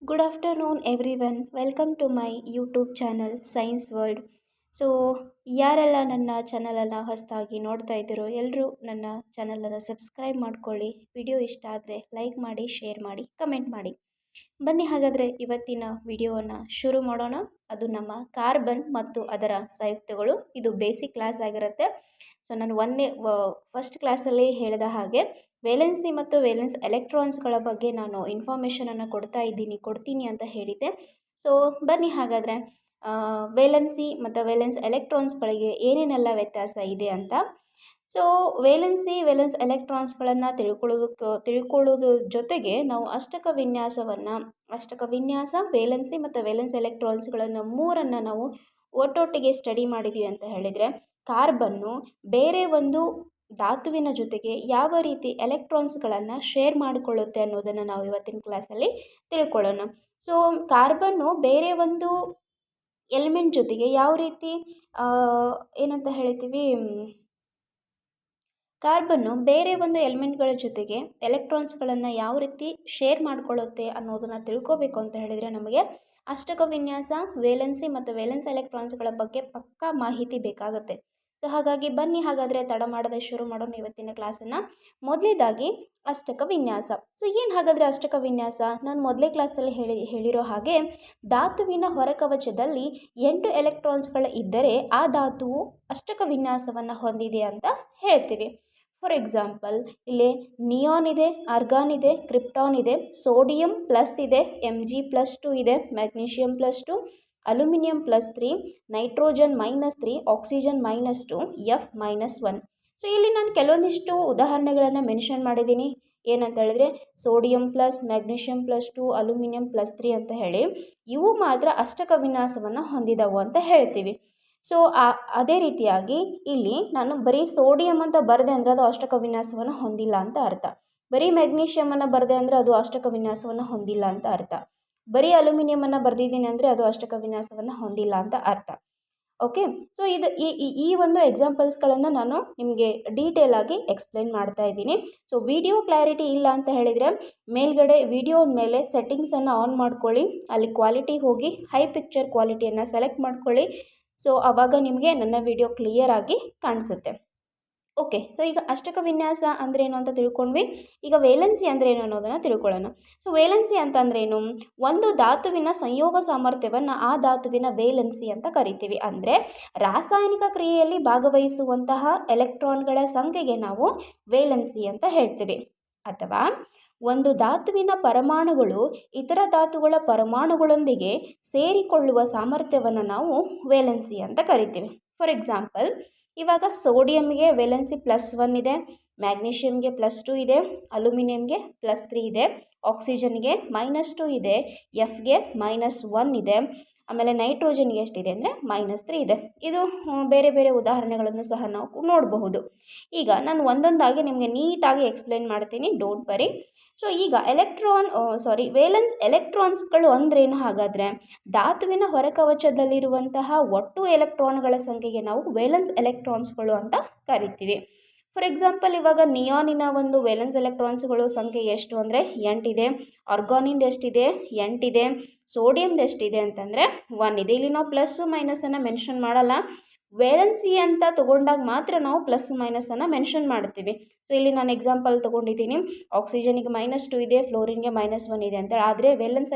Good afternoon, everyone. Welcome to my YouTube channel science world. So ಯಾರೆಲ್ಲ ನನ್ನ ಚಾನಲನ್ನು ಹೊಸದಾಗಿ ನೋಡ್ತಾ ಇದ್ದೀರೋ ಎಲ್ಲರೂ ನನ್ನ ಚಾನಲನ್ನು ಸಬ್ಸ್ಕ್ರೈಬ್ ಮಾಡ್ಕೊಳ್ಳಿ. ವಿಡಿಯೋ ಇಷ್ಟ ಆದರೆ ಲೈಕ್ ಮಾಡಿ, ಶೇರ್ ಮಾಡಿ, ಕಮೆಂಟ್ ಮಾಡಿ. ಬನ್ನಿ ಹಾಗಾದರೆ ಇವತ್ತಿನ ವಿಡಿಯೋವನ್ನು ಶುರು ಮಾಡೋಣ. ಅದು ನಮ್ಮ ಕಾರ್ಬನ್ ಮತ್ತು ಅದರ ಸಂಯುಕ್ತಗಳು. ಇದು ಬೇಸಿಕ್ ಕ್ಲಾಸ್ ಆಗಿರುತ್ತೆ. ಸೊ ನಾನು ಫಸ್ಟ್ ಕ್ಲಾಸಲ್ಲಿ ಹೇಳಿದ ಹಾಗೆ ವೇಲೆನ್ಸಿ ಮತ್ತು ವೇಲೆನ್ಸ್ ಎಲೆಕ್ಟ್ರಾನ್ಸ್ಗಳ ಬಗ್ಗೆ ನಾನು ಇನ್ಫಾರ್ಮೇಷನನ್ನು ಕೊಡ್ತೀನಿ ಅಂತ ಹೇಳಿದ್ದೆ. ಸೊ ಬನ್ನಿ ಹಾಗಾದರೆ ವೇಲೆನ್ಸಿ ಮತ್ತು ವೇಲೆನ್ಸ್ ಎಲೆಕ್ಟ್ರಾನ್ಸ್ಗಳಿಗೆ ಏನೇನೆಲ್ಲ ವ್ಯತ್ಯಾಸ ಇದೆ ಅಂತ. ಸೊ ವೇಲೆನ್ಸ್ ಎಲೆಕ್ಟ್ರಾನ್ಸ್ಗಳನ್ನು ತಿಳ್ಕೊಳ್ಳೋದ್ರ ಜೊತೆಗೆ ನಾವು ಅಷ್ಟಕ ವಿನ್ಯಾಸ ವೇಲೆನ್ಸಿ ಮತ್ತು ವೇಲೆನ್ಸ್ ಎಲೆಕ್ಟ್ರಾನ್ಸ್ಗಳನ್ನು ಮೂರನ್ನು ನಾವು ಒಟ್ಟೊಟ್ಟಿಗೆ ಸ್ಟಡಿ ಮಾಡಿದ್ವಿ ಅಂತ ಹೇಳಿದರೆ, ಕಾರ್ಬನ್ನು ಬೇರೆ ಒಂದು ಧಾತುವಿನ ಜೊತೆಗೆ ಯಾವ ರೀತಿ ಎಲೆಕ್ಟ್ರಾನ್ಸ್ಗಳನ್ನು ಶೇರ್ ಮಾಡಿಕೊಳ್ಳುತ್ತೆ ಅನ್ನೋದನ್ನು ನಾವು ಇವತ್ತಿನ ಕ್ಲಾಸಲ್ಲಿ ತಿಳ್ಕೊಳ್ಳೋಣ. ಸೊ ಕಾರ್ಬನ್ನು ಬೇರೆ ಒಂದು ಎಲಿಮೆಂಟ್ ಜೊತೆಗೆ ಯಾವ ರೀತಿ ಏನಂತ ಹೇಳ್ತೀವಿ, ಕಾರ್ಬನ್ನು ಬೇರೆ ಒಂದು ಎಲಿಮೆಂಟ್ಗಳ ಜೊತೆಗೆ ಎಲೆಕ್ಟ್ರಾನ್ಸ್ಗಳನ್ನು ಯಾವ ರೀತಿ ಶೇರ್ ಮಾಡಿಕೊಳ್ಳುತ್ತೆ ಅನ್ನೋದನ್ನು ತಿಳ್ಕೋಬೇಕು ಅಂತ ಹೇಳಿದರೆ ನಮಗೆ ಅಷ್ಟಕ ವಿನ್ಯಾಸ, ವೇಲೆನ್ಸಿ ಮತ್ತು ವೇಲೆನ್ಸ್ ಎಲೆಕ್ಟ್ರಾನ್ಸ್ಗಳ ಬಗ್ಗೆ ಪಕ್ಕಾ ಮಾಹಿತಿ ಬೇಕಾಗುತ್ತೆ. ಸೊ ಹಾಗಾಗಿ ಬನ್ನಿ ಹಾಗಾದರೆ ತಡ ಮಾಡದೆ ಶುರು ಮಾಡೋಣ ಇವತ್ತಿನ ಕ್ಲಾಸನ್ನು. ಮೊದಲೇದಾಗಿ ಅಷ್ಟಕ ವಿನ್ಯಾಸ. ಸೊ ಏನು ಹಾಗಾದರೆ ಅಷ್ಟಕ ವಿನ್ಯಾಸ? ನಾನು ಮೊದಲೇ ಕ್ಲಾಸಲ್ಲಿ ಹೇಳಿರೋ ಹಾಗೆ ಧಾತುವಿನ ಹೊರಕವಚದಲ್ಲಿ 8 ಎಲೆಕ್ಟ್ರಾನ್ಸ್ಗಳು ಇದ್ದರೆ ಆ ಧಾತುವು ಅಷ್ಟಕ ವಿನ್ಯಾಸವನ್ನು ಹೊಂದಿದೆ ಅಂತ ಹೇಳ್ತೀವಿ. ಫಾರ್ ಎಕ್ಸಾಂಪಲ್, ಇಲ್ಲಿ ನಿಯಾನ್ ಇದೆ, ಆರ್ಗಾನ್ ಇದೆ, ಕ್ರಿಪ್ಟಾನ್ ಇದೆ, ಸೋಡಿಯಂ ಪ್ಲಸ್ ಇದೆ, Mg+2 ಇದೆ, magnesium +2, aluminium +3, nitrogen -3, oxygen -2, F-1. So ಇಲ್ಲಿ ನಾನು ಕೆಲವೊಂದಿಷ್ಟು ಉದಾಹರಣೆಗಳನ್ನು ಮೆನ್ಷನ್ ಮಾಡಿದ್ದೀನಿ. ಏನಂತ ಹೇಳಿದ್ರೆ ಸೋಡಿಯಂ ಪ್ಲಸ್, ಮ್ಯಾಗ್ನೀಷಿಯಂ +2, ಅಲ್ಯೂಮಿನಿಯಂ +3 ಅಂತ ಹೇಳಿ ಇವು ಮಾತ್ರ ಅಷ್ಟಕ ವಿನ್ಯಾಸವನ್ನು ಹೊಂದಿದವು ಅಂತ ಹೇಳ್ತೀವಿ. ಸೊ ಅದೇ ರೀತಿಯಾಗಿ ಇಲ್ಲಿ ನಾನು ಬರೀ ಸೋಡಿಯಂ ಅಂತ ಬರೆದೆ ಅಂದರೆ ಅದು ಅಷ್ಟಕ ವಿನ್ಯಾಸವನ್ನು ಹೊಂದಿಲ್ಲ ಅಂತ ಅರ್ಥ. ಬರೀ ಮ್ಯಾಗ್ನೀಷಿಯಮನ್ನು ಬರೆದೆ ಅಂದರೆ ಅದು ಅಷ್ಟಕ ವಿನ್ಯಾಸವನ್ನು ಹೊಂದಿಲ್ಲ ಅಂತ ಅರ್ಥ. ಬರೀ ಅಲ್ಯೂಮಿನಿಯಮನ್ನು ಬರೆದಿದ್ದೀನಿ ಅಂದರೆ ಅದು ಅಷ್ಟಕ ವಿನ್ಯಾಸವನ್ನು ಹೊಂದಿಲ್ಲ ಅಂತ ಅರ್ಥ. ಓಕೆ, ಸೊ ಇದು ಈ ಒಂದು ಎಕ್ಸಾಂಪಲ್ಸ್ಗಳನ್ನು ನಾನು ನಿಮಗೆ ಡೀಟೇಲ್ ಆಗಿ ಎಕ್ಸ್ಪ್ಲೈನ್ ಮಾಡ್ತಾ ಇದ್ದೀನಿ. ಸೊ ವಿಡಿಯೋ ಕ್ಲಾರಿಟಿ ಇಲ್ಲ ಅಂತ ಹೇಳಿದರೆ ಮೇಲ್ಗಡೆ ವಿಡಿಯೋ ಮೇಲೆ ಸೆಟ್ಟಿಂಗ್ಸನ್ನು ಆನ್ ಮಾಡ್ಕೊಳ್ಳಿ. ಅಲ್ಲಿ ಕ್ವಾಲಿಟಿ ಹೋಗಿ ಹೈ ಪಿಕ್ಚರ್ ಕ್ವಾಲಿಟಿಯನ್ನು ಸೆಲೆಕ್ಟ್ ಮಾಡ್ಕೊಳ್ಳಿ. ಸೊ ಆವಾಗ ನಿಮಗೆ ನನ್ನ ವಿಡಿಯೋ ಕ್ಲಿಯರ್ ಆಗಿ ಕಾಣಿಸುತ್ತೆ. ಓಕೆ, ಸೊ ಈಗ ಅಷ್ಟಕ ವಿನ್ಯಾಸ ಅಂದ್ರೇನು ಅಂತ ತಿಳ್ಕೊಂಡ್ವಿ. ಈಗ ವೇಲೆನ್ಸಿ ಅಂದ್ರೇನು ಅನ್ನೋದನ್ನು ತಿಳ್ಕೊಳ್ಳೋಣ. ಸೊ ವೇಲೆನ್ಸಿ ಅಂತಂದ್ರೇನು? ಒಂದು ಧಾತುವಿನ ಸಂಯೋಗ ಸಾಮರ್ಥ್ಯವನ್ನು ಆ ಧಾತುವಿನ ವೇಲೆನ್ಸಿ ಅಂತ ಕರಿತೀವಿ. ಅಂದರೆ ರಾಸಾಯನಿಕ ಕ್ರಿಯೆಯಲ್ಲಿ ಭಾಗವಹಿಸುವಂತಹ ಎಲೆಕ್ಟ್ರಾನ್ಗಳ ಸಂಖ್ಯೆಗೆ ನಾವು ವೇಲೆನ್ಸಿ ಅಂತ ಹೇಳ್ತೀವಿ. ಅಥವಾ ಒಂದು ಧಾತುವಿನ ಪರಮಾಣುಗಳು ಇತರ ಧಾತುಗಳ ಪರಮಾಣುಗಳೊಂದಿಗೆ ಸೇರಿಕೊಳ್ಳುವ ಸಾಮರ್ಥ್ಯವನ್ನು ನಾವು ವೇಲೆನ್ಸಿ ಅಂತ ಕರಿತೀವಿ. ಫಾರ್ ಎಕ್ಸಾಂಪಲ್, ಇವಾಗ ಸೋಡಿಯಂಗೆ ವೇಲೆನ್ಸಿ +1 ಇದೆ, ಮ್ಯಾಗ್ನೀಷಿಯಮ್ಗೆ +2 ಇದೆ, ಅಲ್ಯೂಮಿನಿಯಂಗೆ +3 ಇದೆ, ಆಕ್ಸಿಜನ್ಗೆ -2 ಇದೆ, ಎಫ್ಗೆ -1 ಇದೆ, ಆಮೇಲೆ ನೈಟ್ರೋಜನ್ಗೆ ಎಷ್ಟಿದೆ ಅಂದರೆ -3 ಇದೆ. ಇದು ಬೇರೆ ಬೇರೆ ಉದಾಹರಣೆಗಳನ್ನು ಸಹ ನಾವು ನೋಡಬಹುದು. ಈಗ ನಾನು ಒಂದೊಂದಾಗಿ ನಿಮಗೆ ನೀಟಾಗಿ ಎಕ್ಸ್ಪ್ಲೈನ್ ಮಾಡ್ತೀನಿ, ಡೋಂಟ್ ವರಿ. ಸೊ ಈಗ ವೇಲೆನ್ಸ್ ಎಲೆಕ್ಟ್ರಾನ್ಸ್ಗಳು ಅಂದ್ರೇನು ಹಾಗಾದರೆ? ಧಾತುವಿನ ಹೊರಕವಚದಲ್ಲಿರುವಂತಹ ಒಟ್ಟು ಎಲೆಕ್ಟ್ರಾನ್ಗಳ ಸಂಖ್ಯೆಗೆ ನಾವು ವೇಲೆನ್ಸ್ ಎಲೆಕ್ಟ್ರಾನ್ಸ್ಗಳು ಅಂತ ಕರಿತೀವಿ. ಫಾರ್ ಎಕ್ಸಾಂಪಲ್, ಇವಾಗ ನಿಯಾನಿನ ಒಂದು ವೇಲೆನ್ಸ್ ಎಲೆಕ್ಟ್ರಾನ್ಸ್ಗಳು ಸಂಖ್ಯೆ ಎಷ್ಟು ಅಂದರೆ 8 ಇದೆ, ಆರ್ಗಾನಿಂದ ಎಷ್ಟಿದೆ 8 ಇದೆ, ಸೋಡಿಯಂದು ಎಷ್ಟಿದೆ ಅಂತಂದರೆ 1 ಇದೆ. ಇಲ್ಲಿ ನಾವು ಪ್ಲಸ್ಸು ಮೈನಸನ್ನು ಮೆನ್ಷನ್ ಮಾಡಲ್ಲ. ವೇಲೆನ್ಸಿ ಅಂತ ತೊಗೊಂಡಾಗ ಮಾತ್ರ ನಾವು ಪ್ಲಸ್ ಮೈನಸನ್ನು ಮೆನ್ಷನ್ ಮಾಡ್ತೀವಿ. ಸೊ ಇಲ್ಲಿ ನಾನು ಎಕ್ಸಾಂಪಲ್ ತೊಗೊಂಡಿದ್ದೀನಿ, ಆಕ್ಸಿಜನಿಗೆ -2 ಇದೆ, ಫ್ಲೋರಿನ್ಗೆ -1 ಇದೆ ಅಂತೇಳಿ. ಆದರೆ ವೇಲೆನ್ಸ್